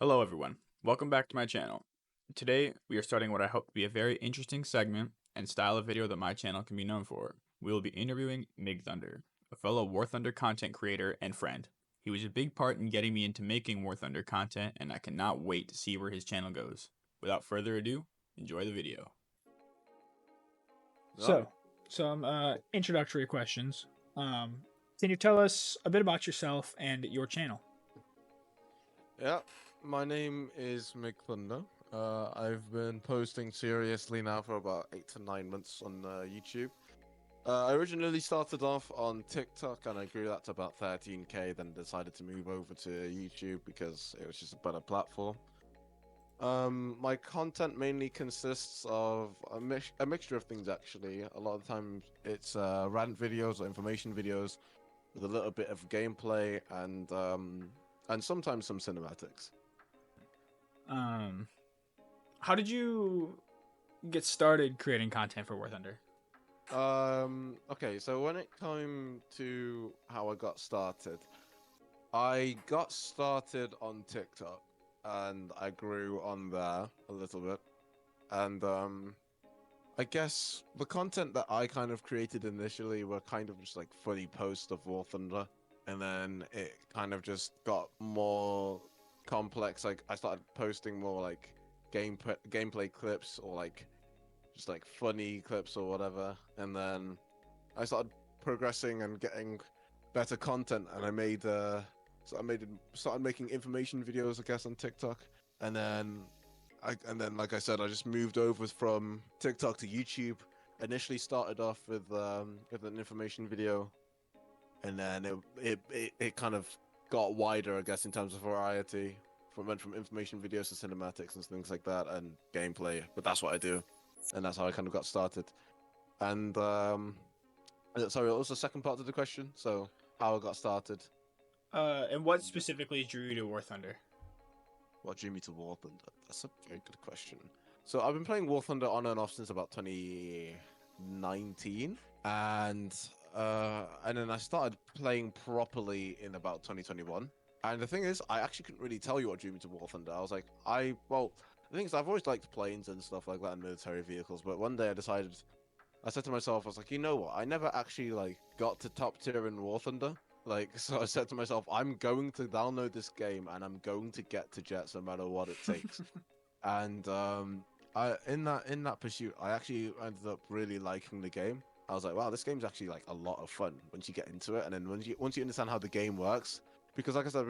Hello everyone, welcome back to my channel. Today we are starting what I hope to be a very interesting segment and style of video that my channel can be known for. We will be interviewing migthunder, a fellow War Thunder content creator and friend. He was a big part in getting me into making War Thunder content, and I cannot wait to see where his channel goes. Without further ado, enjoy the video. Yeah, Some introductory questions. Can you tell us a bit about yourself and your channel? yeah. My name is migthunder. I've been posting seriously now for about 8 to 9 months on YouTube. I originally started off on TikTok and I grew that to about 13k, then decided to move over to YouTube because it was just a better platform. My content mainly consists of a mixture of things actually. A lot of the time it's rant videos or information videos with a little bit of gameplay and sometimes some cinematics. How did you get started creating content for War Thunder? Okay, so when it came to how I got started, I got started on TikTok and I grew on there a little bit. And I guess the content that I kind of created initially were kind of just like funny posts of War Thunder, and then it kind of just got more complex. Like I started posting more like gameplay clips or like just like funny clips or whatever, and then I started progressing and getting better content, and started making information videos, I guess, on TikTok, and then like I said, I just moved over from TikTok to YouTube. Initially started off with an information video, and then it kind of got wider, I guess, in terms of variety. Went from information videos to cinematics and things like that, and gameplay. But that's what I do, and that's how I kind of got started. And sorry, what was the second part of the question? So how I got started. And what specifically drew you to War Thunder? What drew me to War Thunder? That's a very good question. So I've been playing War Thunder on and off since about 2019, and then I started playing properly in about 2021. And the thing is, I actually couldn't really tell you what drew me to War Thunder. I was like, well, the thing is, I've always liked planes and stuff like that and military vehicles, but one day I said to myself, I was like, you know what? I never actually like got to top tier in War Thunder. Like, so I said to myself, I'm going to download this game and I'm going to get to jets no matter what it takes. And I in that pursuit, I actually ended up really liking the game. I was like, wow, this game's actually like a lot of fun once you get into it, and then once you understand how the game works. Because like I said, I've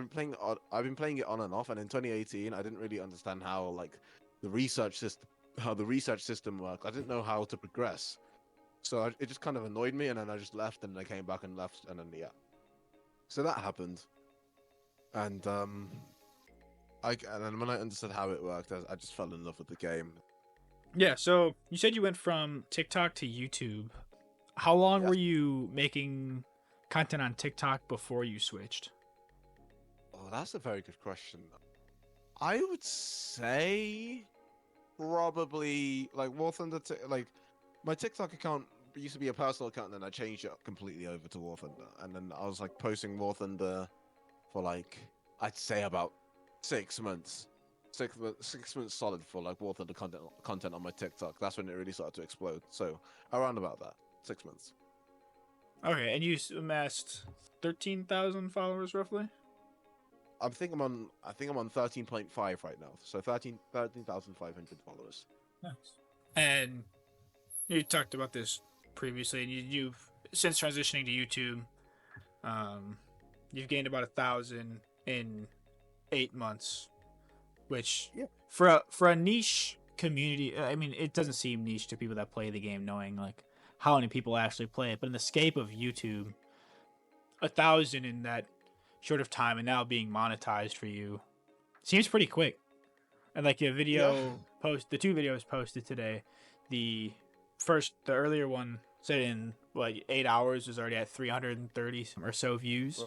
been playing it on and off, and in 2018, I didn't really understand how like how the research system worked. I didn't know how to progress, so it just kind of annoyed me, and then I just left, and I came back and left, and then yeah. So that happened, and and then when I understood how it worked, I just fell in love with the game. Yeah, so you said you went from TikTok to YouTube. How long Yes. were you making content on TikTok before you switched? Oh, that's a very good question. I would say probably like War Thunder. Like my TikTok account used to be a personal account, and then I changed it completely over to War Thunder, and then I was like posting War Thunder for like I'd say about 6 months. 6 months solid for like War Thunder content on my TikTok. That's when it really started to explode. So around about that, 6 months. Okay, and you amassed 13,000 followers roughly? I think I'm on 13.5 right now. So 13,500 followers. Nice. And you talked about this previously, and you've since transitioning to YouTube, you've gained about 1,000 in 8 months, which Yeah. for a niche community, I mean, it doesn't seem niche to people that play the game, knowing like how many people actually play it. But in the scape of YouTube, 1,000 in that short of time, and now being monetized for you, seems pretty quick. And like Yeah. the two videos posted today, the the earlier one said in what 8 hours was already at 330 or so views.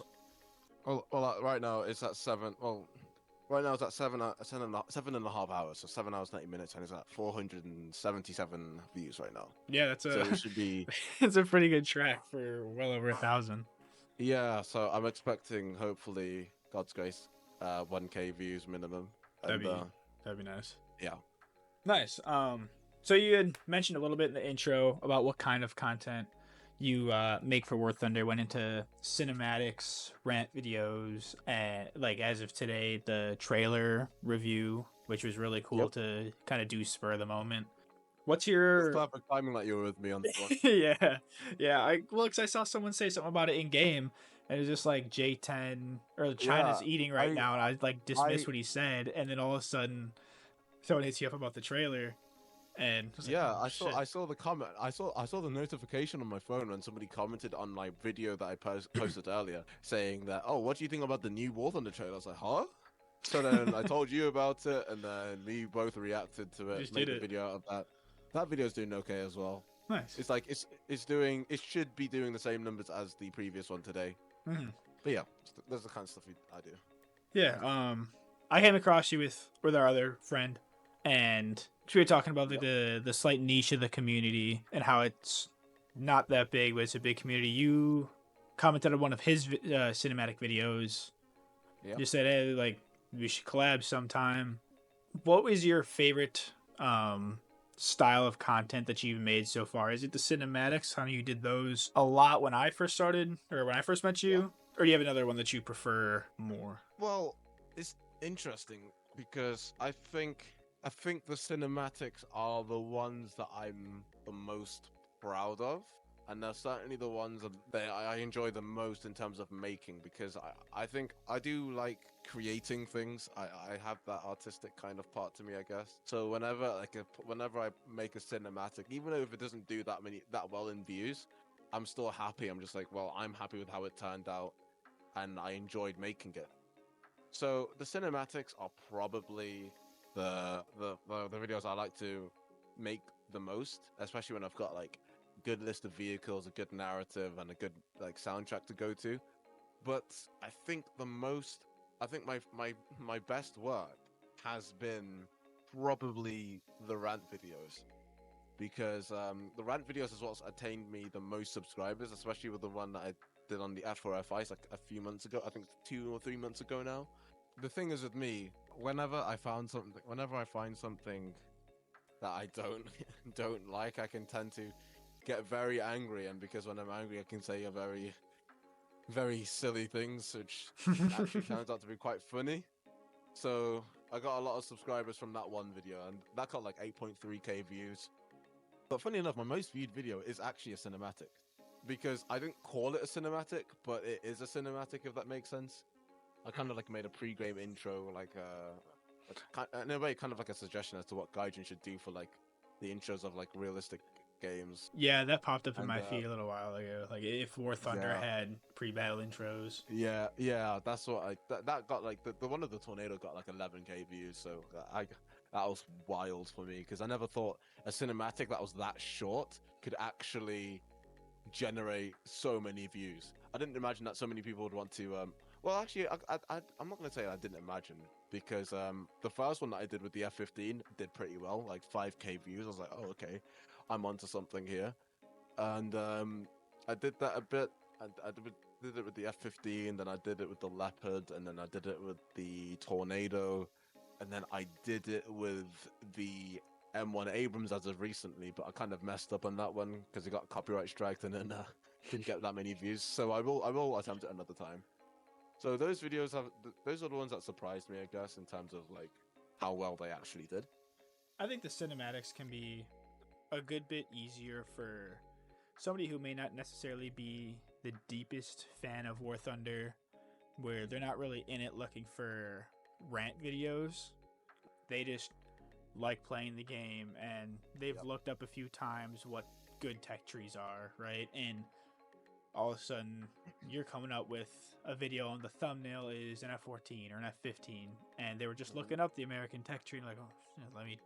Right now it's at seven. Well, right now it's at 7.5 hours. So 7 hours 90 minutes, and it's at 477 views right now. Yeah, that's So it should be it's a pretty good track for well over 1,000. yeah. So I'm expecting hopefully God's grace, 1k views minimum, And That'd be nice. yeah, Nice. So you had mentioned a little bit in the intro about what kind of content you make for War Thunder. Went into cinematics, rant videos, and like as of today, the trailer review, which was really cool Yep. to kind of do spur of the moment. What's it's your perfect timing that you were with me on this one. yeah? Cause I saw someone say something about it in game, and it was just like J10 or China's Yeah, eating right I now, and I like dismissed I what he said, and then all of a sudden, someone hits you up about the trailer, and I was like, yeah, oh shit. I saw the comment. I saw the notification on my phone when somebody commented on my video that I posted earlier, saying that, "Oh, what do you think about the new War Thunder trailer?" I was like, "Huh?" So then I told you about it, and then we both reacted to it, Just made did a it. video out of that. That video's doing okay as well. Nice. It's like it's doing, it should be doing the same numbers as the previous one today. Mhm. But yeah, that's the kind of stuff I do. Yeah. I came across you with our other friend, and we were talking about like, the slight niche of the community and how it's not that big, but it's a big community. You commented on one of his cinematic videos. Yeah. You said, "Hey, like we should collab sometime." What was your favorite style of content that you've made so far? Is it the cinematics? I know you did those a lot when I first started, or when I first met you, or do you have another one that you prefer more? Well, it's interesting because I think the cinematics are the ones that I'm the most proud of, and they're certainly the ones that I enjoy the most in terms of making, because I think I do like creating things. I have that artistic kind of part to me, I guess. So whenever I make a cinematic, even if it doesn't do that well in views, I'm still happy. I'm just like, well, I'm happy with how it turned out, and I enjoyed making it. So the cinematics are probably the videos I like to make the most, especially when I've got like good list of vehicles, a good narrative, and a good like soundtrack to go to. But I think my best work has been probably the rant videos, because the rant videos is what's attained me the most subscribers, especially with the one that I did on the F4F Ice like a few months ago. I think 2 or 3 months ago now. The thing is with me, whenever I find something that I don't don't like, I can tend to get very angry, and because when I'm angry, I can say a very silly things, which actually turns out to be quite funny. So I got a lot of subscribers from that one video, and that got like 8.3k views. But funny enough, my most viewed video is actually a cinematic, because I didn't call it a cinematic, but it is a cinematic, if that makes sense. I kind of like made a pre-game intro, like in a way, kind of like a suggestion as to what Gaijin should do for like the intros of like realistic games. Yeah, that popped up in And my feed a little while ago. Like if War Thunder yeah, had pre-battle intros. yeah, that's what that got like the one of the tornado got like 11k views, so that was wild for me, because I never thought a cinematic that was that short could actually generate so many views. I didn't imagine that so many people would want to. Well, actually, I'm not gonna say I didn't imagine, because the first one that I did with the F15 did pretty well, like 5k views. I was like, oh, okay, I'm onto something here. And I did that a bit. I did it with the F15, then I did it with the Leopard, and then I did it with the Tornado, and then I did it with the M1 Abrams as of recently, but I kind of messed up on that one because it got copyright striked, and then didn't get that many views. So I will attempt it another time. So those videos those are the ones that surprised me, I guess, in terms of like how well they actually did. I think the cinematics can be a good bit easier for somebody who may not necessarily be the deepest fan of War Thunder, where they're not really in it looking for rant videos. They just like playing the game, and they've looked up a few times what good tech trees are, right? And all of a sudden, you're coming up with a video, and the thumbnail is an F14 or an F15, and they were just looking up the American tech tree, and like, oh, let me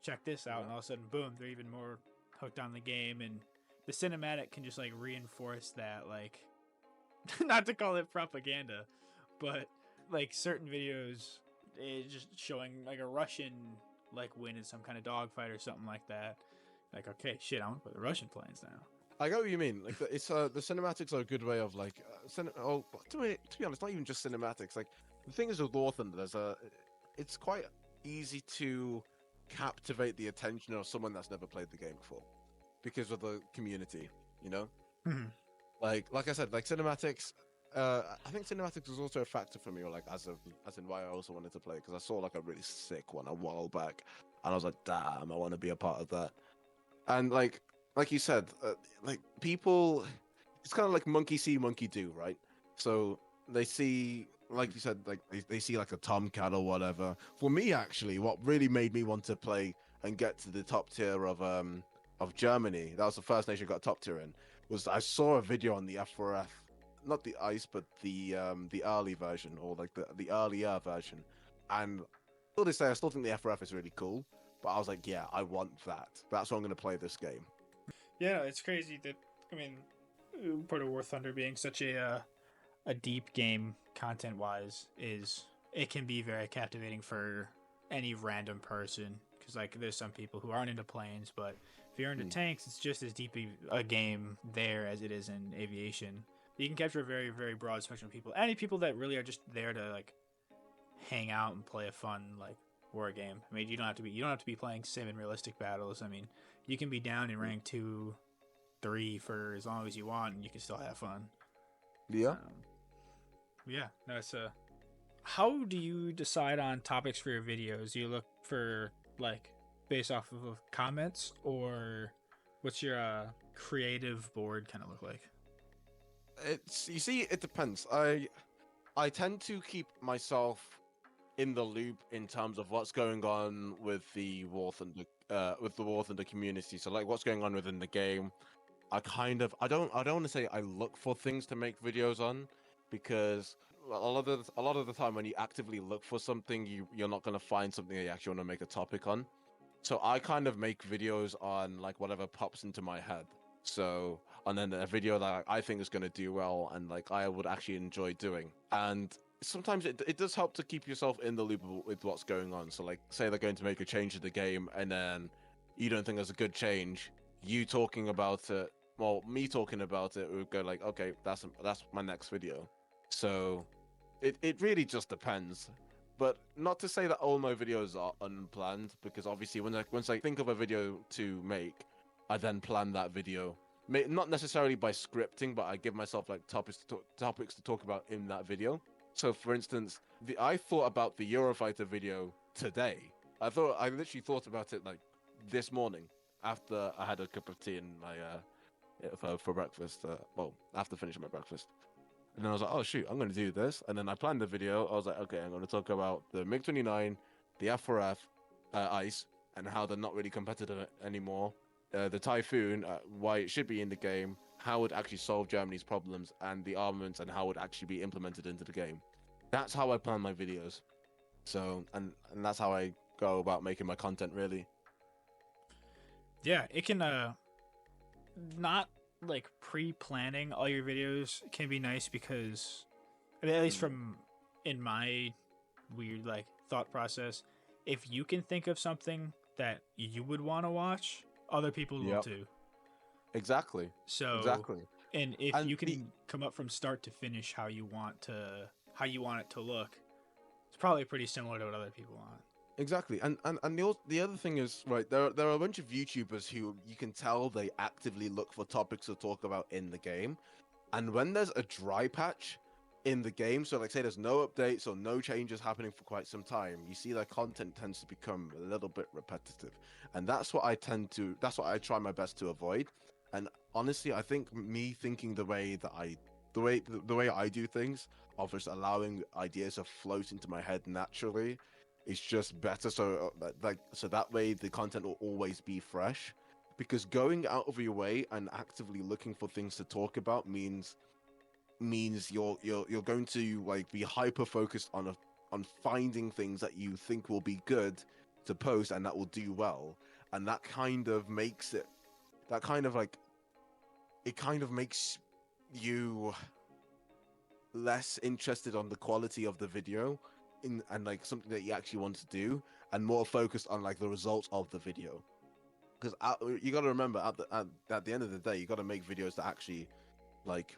check this out, and all of a sudden, boom, they're even more hooked on the game, and the cinematic can just like reinforce that, like, not to call it propaganda, but like certain videos, just showing like a Russian like win in some kind of dogfight or something like that. Like, okay, shit, I want to put the Russian planes now. I get what you mean. Like it's the cinematics are a good way of like to be honest, not even just cinematics. Like the thing is with War Thunder, it's quite easy to captivate the attention of someone that's never played the game before because of the community, you know? Mhm. Like I said, like cinematics. I think cinematics was also a factor for me, or like as in why I also wanted to play, because I saw like a really sick one a while back, and I was like, damn, I want to be a part of that. And like you said, like people, it's kind of like monkey see, monkey do, right? So they see, like you said, like they see like a tomcat or whatever. For me, actually, what really made me want to play and get to the top tier of Germany, that was the first nation I got top tier in, was I saw a video on the F4F, not the ice, but the early version, or like the earlier version. And till this day, I still think the F4F is really cool. But I was like, yeah, I want that. That's why I'm going to play this game. Yeah, it's crazy that, I mean, part of War Thunder being such a deep game content wise is it can be very captivating for any random person, because like there's some people who aren't into planes, but if you're into tanks, it's just as deep a game there as it is in aviation. You can capture a very, very broad spectrum of people, any people that really are just there to like hang out and play a fun like war game. I mean, you don't have to be playing sim and realistic battles. I mean, you can be down in rank 2, 3 for as long as you want, and you can still have fun. Yeah. Yeah, no, it's a. How do you decide on topics for your videos? You look for like based off of comments, or what's your creative board kind of look like? It's, you see, it depends. I tend to keep myself in the loop in terms of what's going on with the War Thunder community. So like what's going on within the game. I don't want to say I look for things to make videos on, because a lot of the time when you actively look for something, you're not going to find something that you actually want to make a topic on. So I kind of make videos on like whatever pops into my head. So, and then a video that I think is going to do well and like I would actually enjoy doing. And sometimes it does help to keep yourself in the loop with what's going on. So like say they're going to make a change to the game and then you don't think there's a good change, you talking about it, well, me talking about it would go like, okay, that's my next video. So it really just depends. But not to say that all my videos are unplanned, because obviously once I think of a video to make, I then plan that video. Not necessarily by scripting, but I give myself like topics to talk about in that video. So, for instance, I thought about the Eurofighter video today. I literally thought about it like this morning after I had a cup of tea and my for breakfast. Well, after finishing my breakfast. And then I was like, oh shoot, I'm going to do this. And then I planned the video. I was like, okay, I'm going to talk about the MiG-29, the F4F, ICE, and how they're not really competitive anymore. The Typhoon, why it should be in the game, how it actually solve Germany's problems, and the armaments and how it actually be implemented into the game. That's how I plan my videos. So, and that's how I go about making my content, really. Yeah, it can not like pre-planning all your videos can be nice, because I mean, at least from in my weird like thought process, if you can think of something that you would want to watch, other people will Yep. too. Exactly. So, Exactly. and if And you can come up from start to finish how you want it to look, it's probably pretty similar to what other people want. exactly, and the other thing is, right, there are a bunch of YouTubers who you can tell they actively look for topics to talk about in the game, and when there's a dry patch in the game, so like say there's no updates or no changes happening for quite some time, you see their content tends to become a little bit repetitive, and that's what I try my best to avoid. And honestly, I think me thinking the way I do things, of just allowing ideas to float into my head naturally, is just better. So so that way the content will always be fresh, because going out of your way and actively looking for things to talk about means you're going to like be hyper focused on finding things that you think will be good to post and that will do well, and that kind of makes it that kind of like it kind of makes you less interested on the quality of the video and like something that you actually want to do, and more focused on like the results of the video. Because you got to remember at the end of the day, you got to make videos that actually like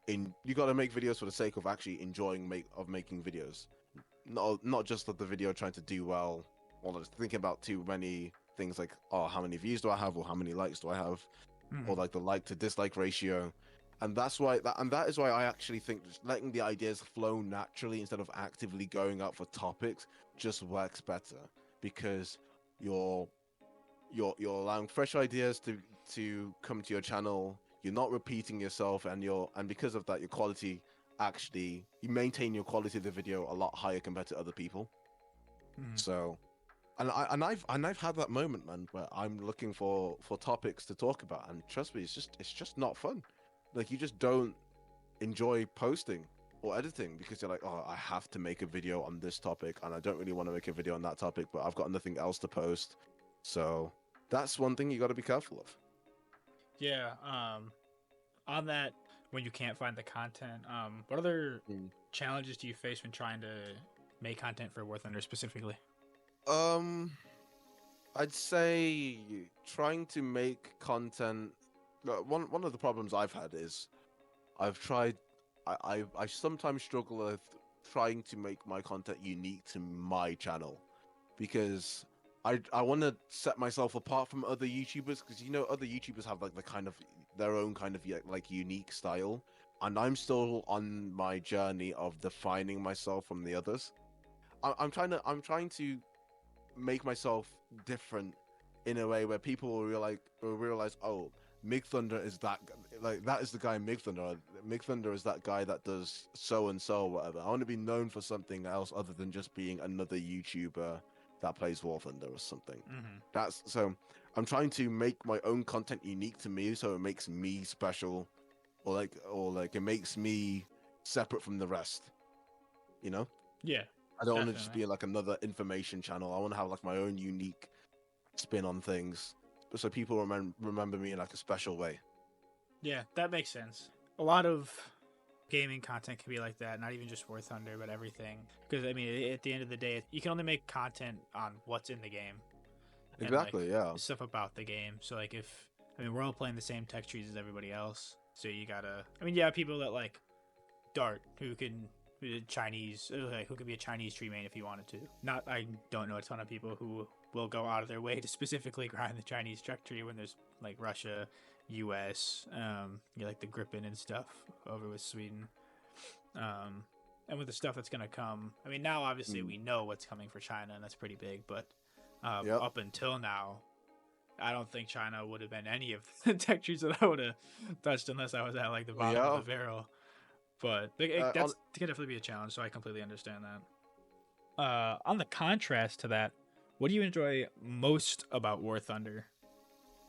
you got to make videos for the sake of actually enjoying making videos, not just of the video trying to do well, or just thinking about too many things like, oh, how many views do I have, or how many likes do I have, or Mhm. like the like to dislike ratio. And that is why I actually think just letting the ideas flow naturally instead of actively going out for topics just works better, because you're you're allowing fresh ideas to come to your channel. You're not repeating yourself, and because of that, your quality actually, you maintain your quality of the video a lot higher compared to other people. Mhm. So, and I've had that moment, man, where I'm looking for topics to talk about, and trust me, it's just not fun. Like, you just don't enjoy posting or editing because you're like, oh, I have to make a video on this topic, and I don't really want to make a video on that topic, but I've got nothing else to post. So that's one thing you got to be careful of. Yeah. On that, when you can't find the content, what other Mm. challenges do you face when trying to make content for War Thunder specifically? Um, I'd say trying to make content. One of the problems I've had is I've tried. I sometimes struggle with trying to make my content unique to my channel, because I want to set myself apart from other YouTubers, because other YouTubers have like the kind of their own kind of like unique style, and I'm still on my journey of defining myself from the others. I'm trying to make myself different in a way where people will realize, oh, migthunder is like that is the guy migthunder. Migthunder is that guy that does so and so, whatever. I want to be known for something else other than just being another YouTuber that plays War Thunder or something. Mm-hmm. That's so. I'm trying to make my own content unique to me, so it makes me special, or like it makes me separate from the rest. You know. Yeah, I don't want to just definitely. be like another information channel. I want to have like my own unique spin on things, so people remember me in like a special way. Yeah, that makes sense. A lot of gaming content can be like that, not even just War Thunder, but everything. Because I mean, at the end of the day, you can only make content on what's in the game and like Exactly. Yeah. stuff about the game. So like, if I mean, we're all playing the same tech trees as everybody else, so you gotta. I mean, yeah, people that like Dart who can Chinese, like who could be a Chinese tree main if he wanted to. Not, I don't know a ton of people who will go out of their way to specifically grind the Chinese tech tree when there's like Russia, U.S., like the Gripen and stuff over with Sweden, and with the stuff that's gonna come. I mean, now obviously we know what's coming for China, and that's pretty big. But Yep. up until now, I don't think China would have been any of the tech trees that I would have touched unless I was at like the bottom of Yeah. the barrel. But On, that's can definitely be a challenge, so I completely understand that. On the contrast to that, what do you enjoy most about War Thunder?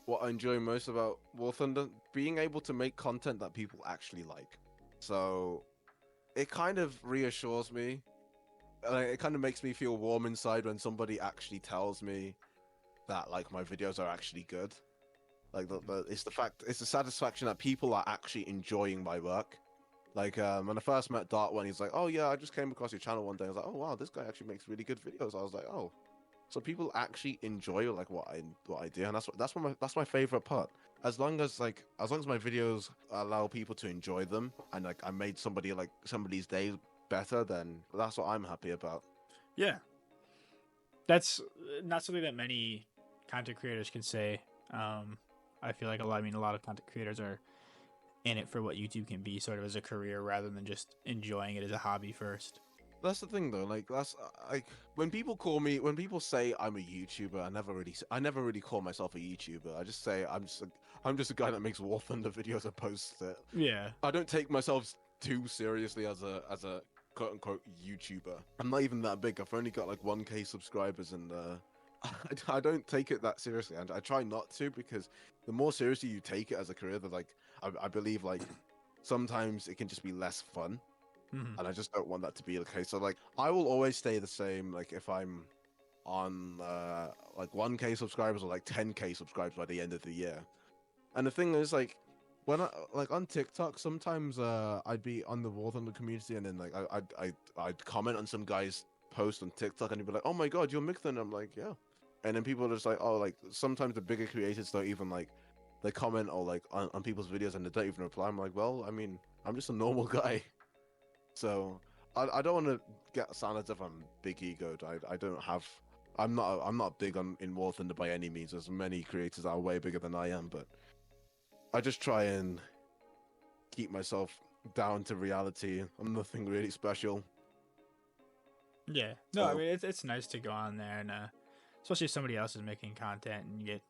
what I enjoy most about War Thunder, being able to make content that people actually like. So it kind of reassures me. It kind of makes me feel warm inside when somebody actually tells me that like my videos are actually good. Like it's the satisfaction that people are actually enjoying my work. Like when I first met Dart, when he's like, "Oh yeah, I just came across your channel one day." I was like, "Oh wow, this guy actually makes really good videos." I was like, "Oh, so people actually enjoy like what I do," and that's my favorite part. As long as my videos allow people to enjoy them, and like I made somebody's day better, then that's what I'm happy about. Yeah, that's not something that many content creators can say. I feel like a lot of content creators are in it for what YouTube can be, sort of as a career rather than just enjoying it as a hobby first. That's the thing though. Like that's like when people say I'm a YouTuber, I never really call myself a YouTuber. I just say I'm just a guy that makes War Thunder videos and posts it. Yeah, I don't take myself too seriously as a quote unquote YouTuber. I'm not even that big. I've only got like 1K subscribers, and I don't take it that seriously, and I try not to, because the more seriously you take it as a career, the like I believe like sometimes it can just be less fun, mm-hmm. and I just don't want that to be the case. So like I will always stay the same. Like if I'm on like 1K subscribers or like 10K subscribers by the end of the year. And the thing is, like, when I like on TikTok, sometimes I'd be on the War Thunder community, and then like I'd comment on some guy's post on TikTok, and he'd be like, "Oh my god, you're migthund." I'm like, "Yeah," and then people are just like, "Oh, like sometimes the bigger creators don't even like they comment or like on people's videos and they don't even reply." I'm like, "Well, I mean, I'm just a normal guy." So I don't want to get sound as if I'm big egoed. I don't have. I'm not big on in War Thunder by any means. There's many creators that are way bigger than I am, but I just try and keep myself down to reality. I'm nothing really special. Yeah. No, I So, mean it's nice to go on there and especially if somebody else is making content and you get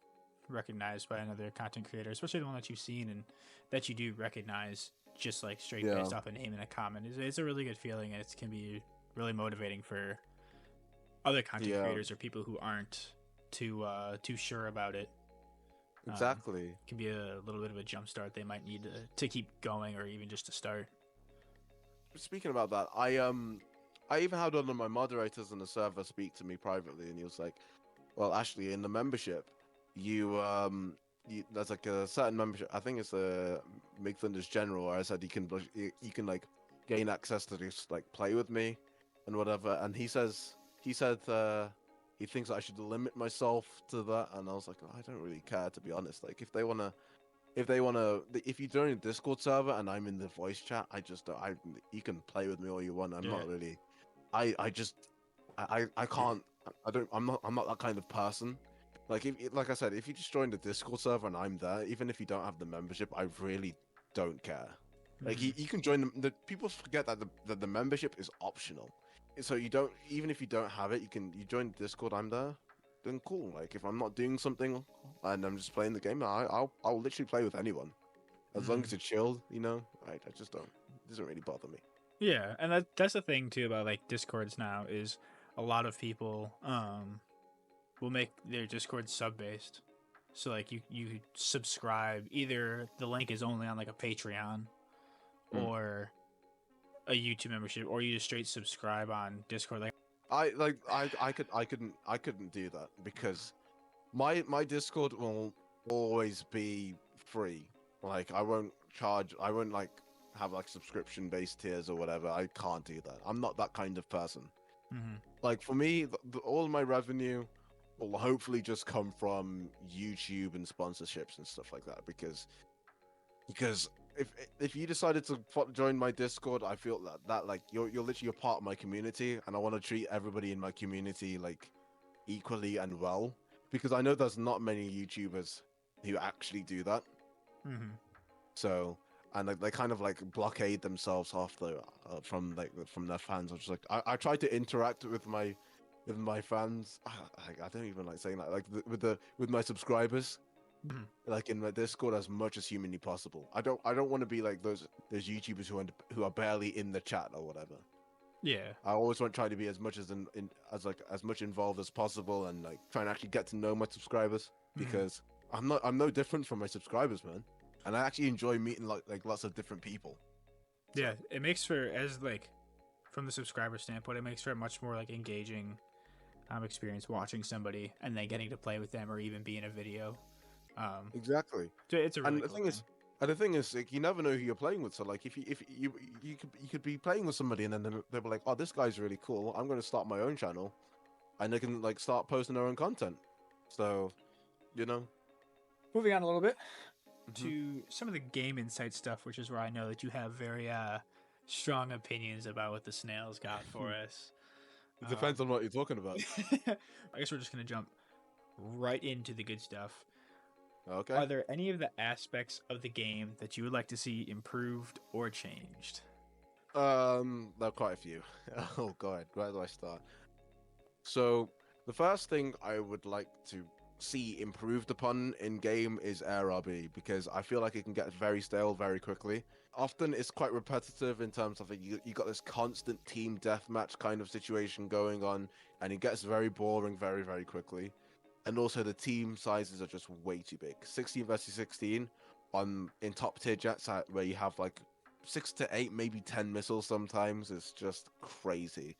recognized by another content creator, especially the one that you've seen and that you do recognize just like straight yeah, based off a name and a comment. It's a really good feeling and it can be really motivating for other content yeah, creators or people who aren't too sure about it. exactly. Can be a little bit of a jump start they might need to keep going or even just to start. Speaking about that, I even had one of my moderators on the server speak to me privately, and he was like, "Well, Ashley, in the membership, there's like a certain membership. I think it's a migthunders general. Where I said you can like gain access to just like play with me and whatever. And he said he thinks I should limit myself to that. And I was like, oh, I don't really care, to be honest. Like if you join a Discord server and I'm in the voice chat, I just don't. You can play with me all you want. I'm Yeah. not really. I just I can't. I don't. I'm not that kind of person. Like like I said, if you just join the Discord server and I'm there, even if you don't have the membership, I really don't care. Like Mhm. you can join the people forget that the membership is optional. So you don't, even if you don't have it, you join Discord. I'm there. Then cool. Like if I'm not doing something and I'm just playing the game, I'll literally play with anyone as long Mhm. as it's chilled. You know, I just don't. It doesn't really bother me. Yeah, and that's the thing too about like Discords now is a lot of people will make their Discord sub based. So like you subscribe, either the link is only on like a Patreon Mm. or a YouTube membership, or you just straight subscribe on Discord. Like I couldn't do that because my Discord will always be free. Like I won't like have like subscription based tiers or whatever. I can't do that. I'm not that kind of person. mhm. Like for me, all my revenue will hopefully just come from YouTube and sponsorships and stuff like that because if you decided to join my Discord, I feel that like you're literally a part of my community, and I want to treat everybody in my community like equally and well, because I know there's not many YouTubers who actually do that. Mhm. So and they kind of like blockade themselves off from their fans. I'm just like I try to interact with my fans. I don't even like saying that, like with my subscribers, Mhm. like in my Discord, as much as humanly possible. I don't want to be like those YouTubers who are barely in the chat or whatever. Yeah. I always want to try to be as much as much involved as possible, and like try and actually get to know my subscribers, Mhm. because I'm no different from my subscribers, man. And I actually enjoy meeting like lots of different people. Yeah, it makes for, as like from the subscriber standpoint, it makes for a much more like engaging experience watching somebody and then getting to play with them or even be in a video. Exactly. So it's a really And the cool thing thing. is, like, you never know who you're playing with. So like, if you could be playing with somebody, and then they'll be like, oh, this guy's really cool. I'm going to start my own channel, and they can like start posting their own content. So, you know. Moving on a little bit Mhm. to some of the game insight stuff, which is where I know that you have very strong opinions about what the snails got for us. It depends on what you're talking about. I guess we're just gonna jump right into the good stuff. Okay. Are there any of the aspects of the game that you would like to see improved or changed? There are quite a few. Oh God, where do I start? So the first thing I would like to see improved upon in game is air RB, because I feel like it can get very stale very quickly. Often it's quite repetitive in terms of you got this constant team deathmatch kind of situation going on, and it gets very boring very quickly. And also the team sizes are just way too big. 16 versus 16 on in top tier jets where you have like 6 to 8, maybe 10 missiles sometimes. It's just crazy.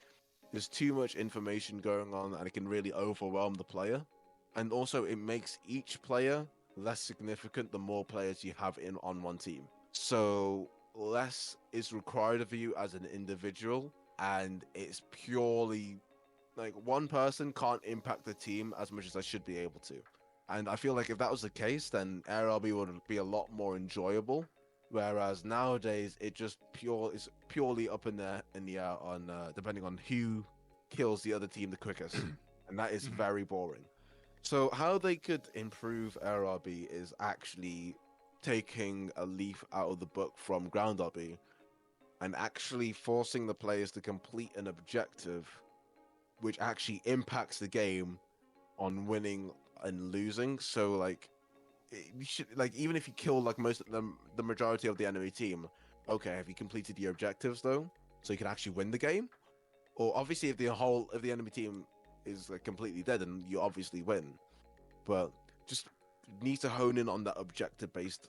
There's too much information going on, and it can really overwhelm the player. And also it makes each player less significant the more players you have in on one team. So less is required of you as an individual, and it's purely like one person can't impact the team as much as I should be able to. And I feel like if that was the case, then AirLB would be a lot more enjoyable. Whereas nowadays it just is purely up in in the air on depending on who kills the other team the quickest, and that is very boring. So how they could improve AirRB is actually taking a leaf out of the book from Ground RB and actually forcing the players to complete an objective which actually impacts the game on winning and losing. So like you should, like, even if you kill like most of them, the majority of the enemy team, okay, have you completed your objectives though, so you can actually win the game? Or obviously if the enemy team is like completely dead, and you obviously win, but just need to hone in on that objective based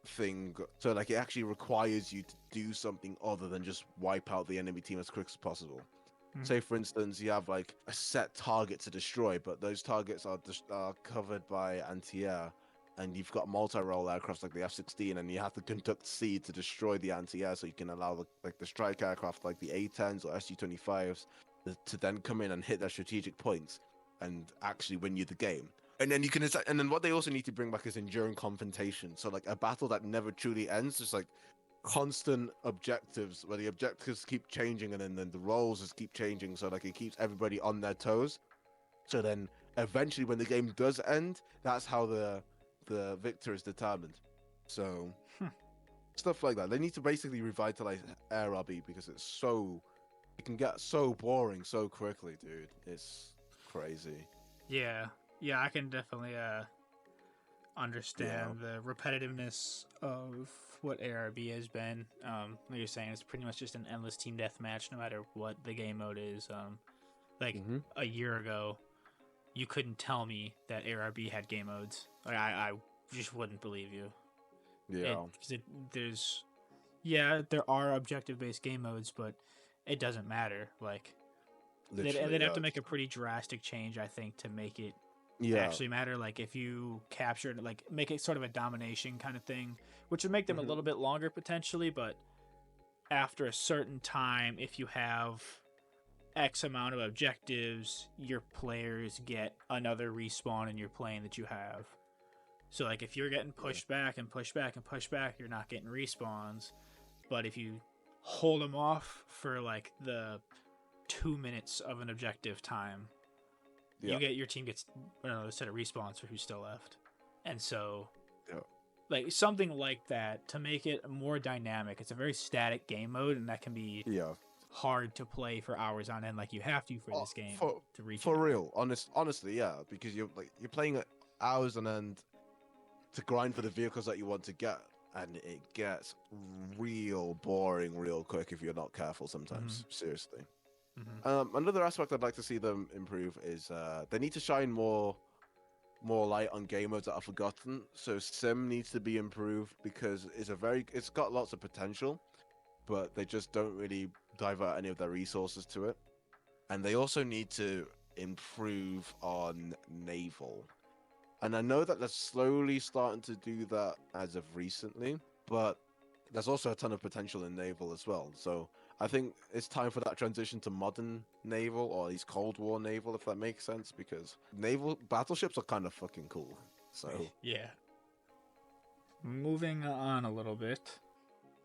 thing, so like it actually requires you to do something other than just wipe out the enemy team as quick as possible. Say for instance you have like a set target to destroy, but those targets are covered by anti-air, and you've got multi-role aircraft like the F-16, and you have to conduct seed to destroy the anti-air, so you can allow the strike aircraft like the A-10s or SU-25s to then come in and hit their strategic points and actually win you the game. And then and then what they also need to bring back is enduring confrontation. So like a battle that never truly ends, just like constant objectives where the objectives keep changing, and then the roles just keep changing. So like it keeps everybody on their toes. So then eventually when the game does end, that's how the victor is determined. So stuff like that. They need to basically revitalize AirRB because it can get so boring so quickly, dude. It's crazy. Yeah, I can definitely understand the repetitiveness of what ARB has been. Like you're saying, it's pretty much just an endless team deathmatch, no matter what the game mode is. A year ago, you couldn't tell me that ARB had game modes. Like I just wouldn't believe you. Yeah. There are objective-based game modes, but it doesn't matter. Like they'd have to make a pretty drastic change, I think, to make it actually matter. Like if you capture it, like make it sort of a domination kind of thing, which would make them a little bit longer potentially, but after a certain time, if you have X amount of objectives, your players get another respawn in your plane that you have. So like if you're getting pushed back and pushed back and pushed back, you're not getting respawns. But if you hold them off for like the 2 minutes of an objective time, your team gets a set of respawns for who's still left. And so like something like that to make it more dynamic. It's a very static game mode, and that can be hard to play for hours on end, like you have to for this game to reach for real. Honestly, yeah, because you're playing hours on end to grind for the vehicles that you want to get, and it gets real boring real quick if you're not careful sometimes. Seriously. Another aspect I'd like to see them improve is they need to shine more light on game modes that are forgotten. So Sim needs to be improved because it's got lots of potential, but they just don't really divert any of their resources to it. And they also need to improve on naval. And I know that they're slowly starting to do that as of recently, but there's also a ton of potential in naval as well. So I think it's time for that transition to modern naval, or at least Cold War naval, if that makes sense, because naval battleships are kind of fucking cool. So yeah. Moving on a little bit.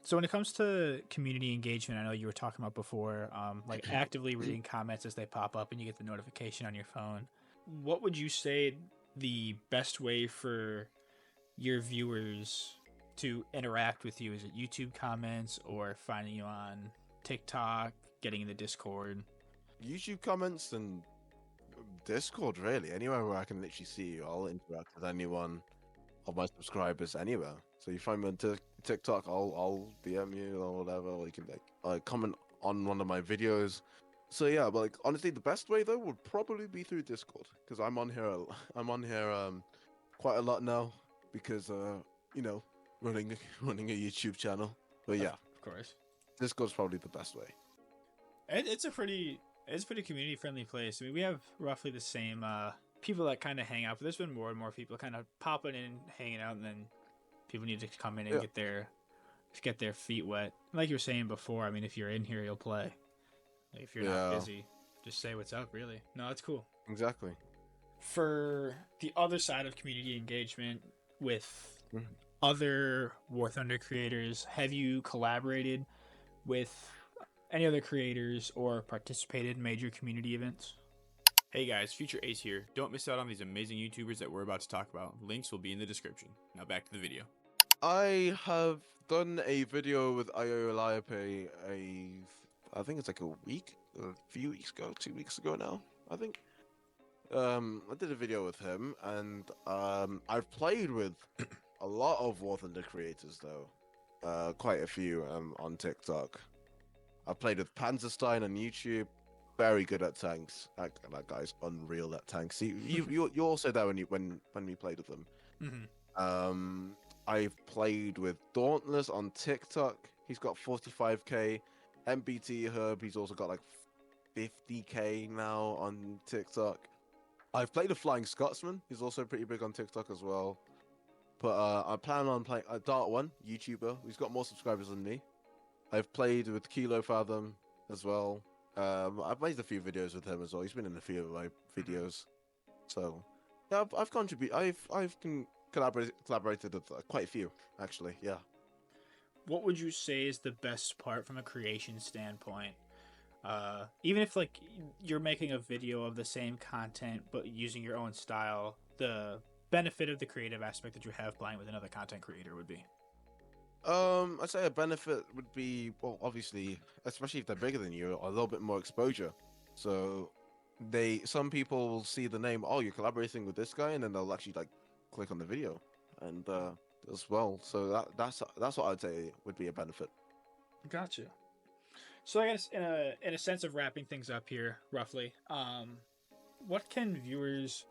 So when it comes to community engagement, I know you were talking about before, like actively reading comments as they pop up and you get the notification on your phone. What would you say the best way for your viewers to interact with you? Is it YouTube comments or finding you on TikTok, getting in the Discord? YouTube comments and Discord, really. Anywhere where I can literally see you. I'll interact with anyone of my subscribers anywhere. So you find me on TikTok, I'll DM you or whatever, or you can like comment on one of my videos. So yeah, but like honestly, the best way though would probably be through Discord, because I'm on here quite a lot now because running a YouTube channel. But yeah, of course, Discord's probably the best way. It's a pretty community friendly place. I mean, we have roughly the same people that kind of hang out, but there's been more and more people kind of popping in, hanging out, and then people need to come in and get their feet wet. Like you were saying before, I mean, if you're in here, you'll play. Like, if you're not busy, just say what's up, really. No, that's cool. Exactly. For the other side of community engagement with other War Thunder creators, have you collaborated with any other creators or participated in major community events? Hey guys, Future Ace here. Don't miss out on these amazing YouTubers that we're about to talk about. Links will be in the description. Now back to the video. I have done a video with Ioliope I think it's like a few weeks ago, 2 weeks ago now, I think. I did a video with him, and I've played with a lot of War Thunder creators though, quite a few on TikTok. I've played with Panzerstein on YouTube, very good at tanks. That guy's unreal at tanks. You're also there when we played with them. Mm-hmm. I've played with Dauntless on TikTok. He's got 45k. MBT Herb, he's also got like 50k now on TikTok. I've played with Flying Scotsman. He's also pretty big on TikTok as well. But I plan on playing Dart1, YouTuber. He's got more subscribers than me. I've played with Kilo Fathom as well. I've made a few videos with him as well. He's been in a few of my videos. So yeah, I've contributed. I've collaborated with quite a few actually. Yeah. What would you say is the best part from a creation standpoint? Even if like you're making a video of the same content but using your own style, the benefit of the creative aspect that you have playing with another content creator would be. I'd say a benefit would be, well, obviously, especially if they're bigger than you, a little bit more exposure. So some people will see the name, oh, you're collaborating with this guy, and then they'll actually like click on the video, and as well. So that's what I'd say would be a benefit. Gotcha. So I guess in a sense of wrapping things up here, roughly, what can viewers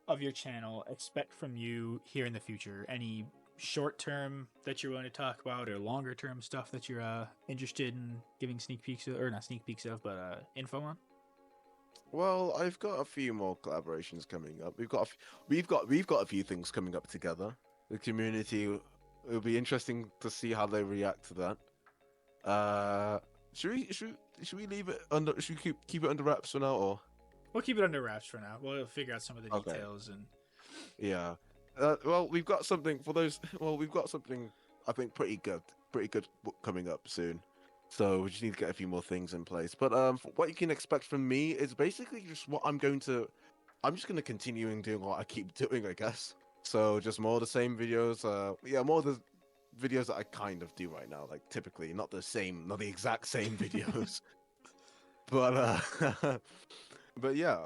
of your channel expect from you here in the future? Any short term that you're willing to talk about, or longer term stuff that you're interested in giving sneak peeks of, or not sneak peeks of, but info on? Well, I've got a few more collaborations coming up. We've got a few things coming up together. The community, it'll be interesting to see how they react to that. Should we leave it under? Should we keep it under wraps for now, or? We'll keep it under wraps for now. We'll figure out some of the details and. Yeah. Well, we've got something for those. Well, we've got something I think pretty good coming up soon. So we just need to get a few more things in place. But what you can expect from me is basically just what I'm just gonna continue doing what I keep doing, I guess. So just more of the same videos. Yeah, more of the videos that I kind of do right now. Like typically, not the exact same videos. But but yeah,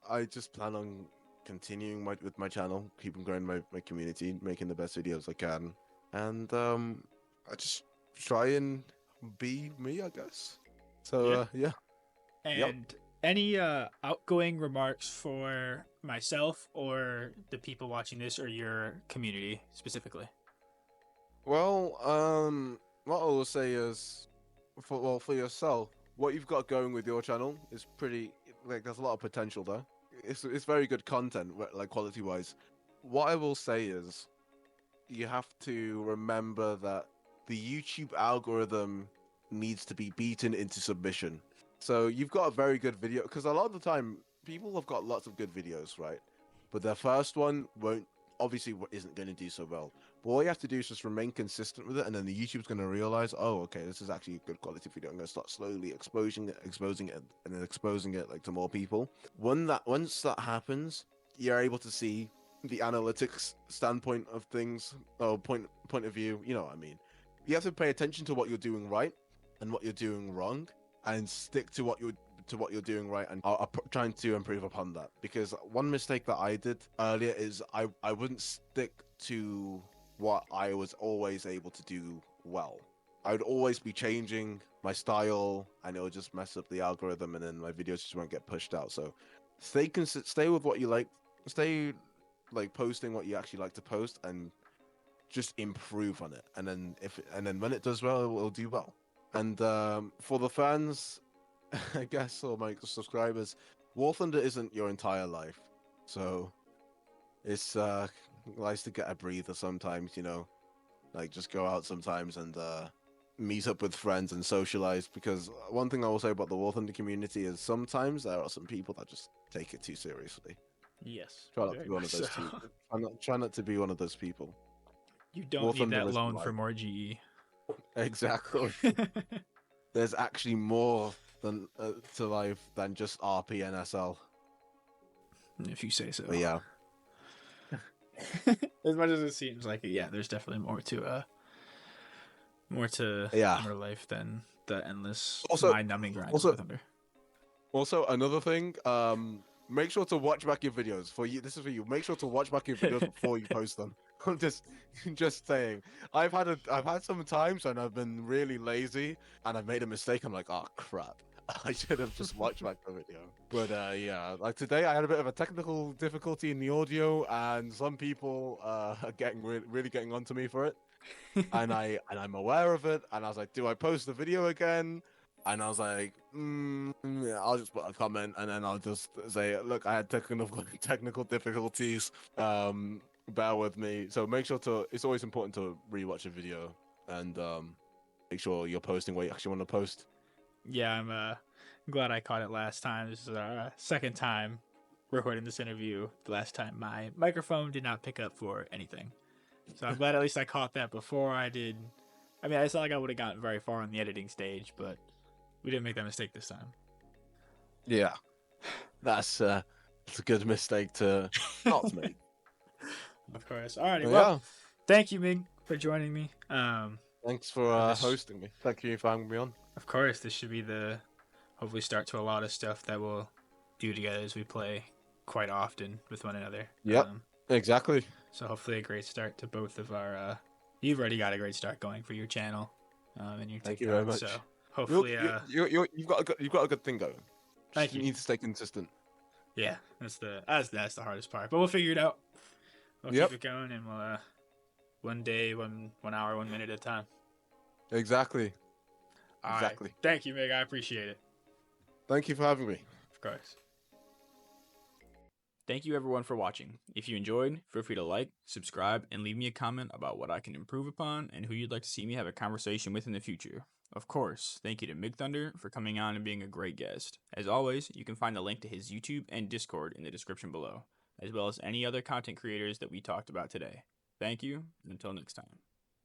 I just plan on continuing with my channel, keeping growing my community, making the best videos I can, and I just try and be me, I guess. So yeah. And Yep. any outgoing remarks for myself or the people watching this or your community specifically? Well, what I will say is, for yourself, what you've got going with your channel is pretty, like, there's a lot of potential there. It's very good content, like quality wise. What I will say is, you have to remember that the YouTube algorithm needs to be beaten into submission. So you've got a very good video, because a lot of the time people have got lots of good videos, right? But their first one isn't going to do so well. But all you have to do is just remain consistent with it, and then the YouTube's going to realize, oh, okay, this is actually a good quality video. I'm going to start slowly exposing it, and then exposing it like to more people. Once that happens, you're able to see the analytics standpoint of things, or point of view. You know what I mean? You have to pay attention to what you're doing right and what you're doing wrong, and stick to what you're doing right, and are trying to improve upon that. Because one mistake that I did earlier is I wouldn't stick to what I was always able to do well. I would always be changing my style, and it would just mess up the algorithm, and then my videos just won't get pushed out. So stay with what you like, stay like posting what you actually like to post, and just improve on it. And then when it does well, it will do well. And for the fans, I guess, or my subscribers, War Thunder isn't your entire life. So it's nice to get a breather sometimes, you know, like just go out sometimes and meet up with friends and socialize. Because one thing I will say about the War Thunder community is sometimes there are some people that just take it too seriously. Yes. Try not to be one of those people. Try not to be one of those people. You don't War need Thunder that is loan life. for more GE. Exactly. there's actually more than to life than just RP and SL. If you say so. But yeah, As much as it seems like it, yeah, there's definitely more to yeah. more life than the endless Also, mind-numbing grind of also, War Thunder. Also, another thing, make sure to watch back your videos. For you, this is for you. Make sure to watch back your videos before you post them. I'm just saying. I've had some times when I've been really lazy and I've made a mistake. I'm like, oh crap, I should have just watched back the video. But yeah, like today I had a bit of a technical difficulty in the audio, and some people are getting really getting onto me for it, and I'm aware of it. And I was like, do I post the video again? And I was like, yeah, I'll just put a comment and then I'll just say, look, I had technical difficulties. Bear with me. So make sure to. It's always important to rewatch a video and make sure you're posting what you actually want to post. Yeah, I'm glad I caught it last time. This is our second time recording this interview. The last time my microphone did not pick up for anything. So I'm glad at least I caught that before I did. I mean, it's not like I would have gotten very far in the editing stage, but we didn't make that mistake this time. Yeah, that's a good mistake to not make. Of course. Alrighty. But Well, yeah, thank you, Mig, for joining me. thanks for hosting me. Thank you for having me on. Of course, this should be the hopefully start to a lot of stuff that we'll do together as we play quite often with one another. Yep, exactly. So hopefully a great start to both of our. You've already got a great start going for your channel, and your TikTok. Thank you very much. So hopefully, you've got a good thing going. Thank you. You need to stay consistent. Yeah, that's the hardest part, but we'll figure it out. We'll keep it going, and we'll one day, 1 hour, 1 minute at a time. Exactly. All exactly. Right. Thank you, Meg. I appreciate it. Thank you for having me. Of course. Thank you everyone for watching. If you enjoyed, feel free to like, subscribe, and leave me a comment about what I can improve upon and who you'd like to see me have a conversation with in the future. Of course, thank you to migthunder for coming on and being a great guest. As always, you can find the link to his YouTube and Discord in the description below, as well as any other content creators that we talked about today. Thank you, and until next time.